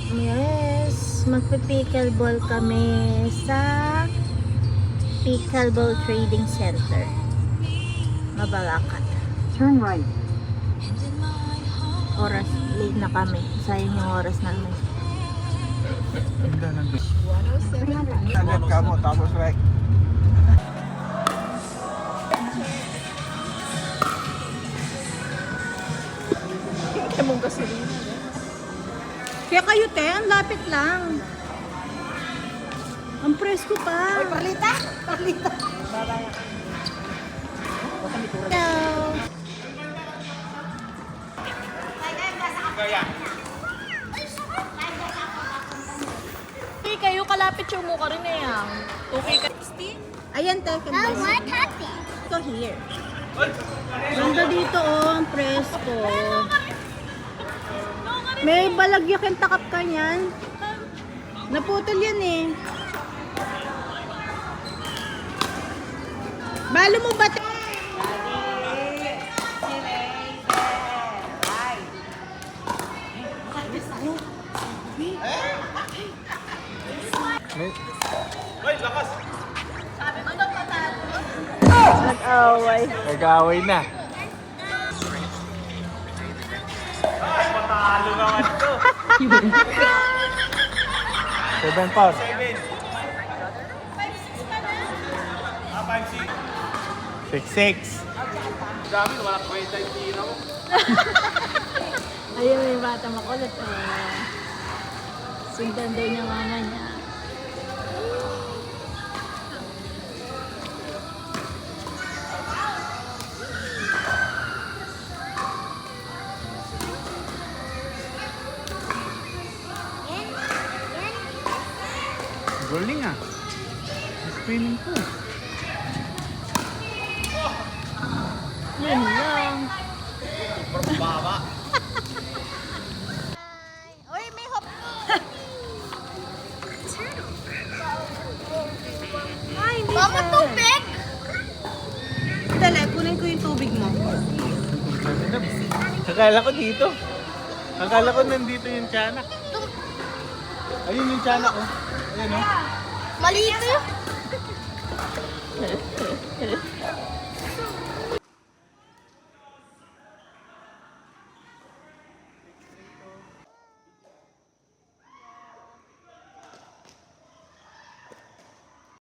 Yes, magpi-pickleball kami sa Pickleball Trading Center. Mabalakat. Turn right. Oras, late na kami. Sayang yung oras namin. Left ka mo, tapos right. Kaya mong gasolina. Kaya kayo, te, ang lapit lang. Ang presko pa. Palita! Palita! Hello. Okay, kayo kalapit yung mukha rin eh. Okay ka. Ayan, te. Ito here. Ganda dito, oh. Ang presko. May balagyakin takap ka niyan. Naputol yan eh. Balo mo ba? Nag-away. Nag-away na. Patalo naman to. 7 pounds. 6'6". Dami, wala kwenta yung tira mo. Ayun, may bata makulit. Sundan daw niya mama niya. Galing ah. Spinning po. Yun lang. Baba. Uy, may hop. Ay, hindi Mama, siya. tubig! Dali, kunin ko yung tubig mo. Akala ko dito. Akala ko nandito yung tiyanak. Ayun yung tiyanak oh. Ayun oh. Maliit eh.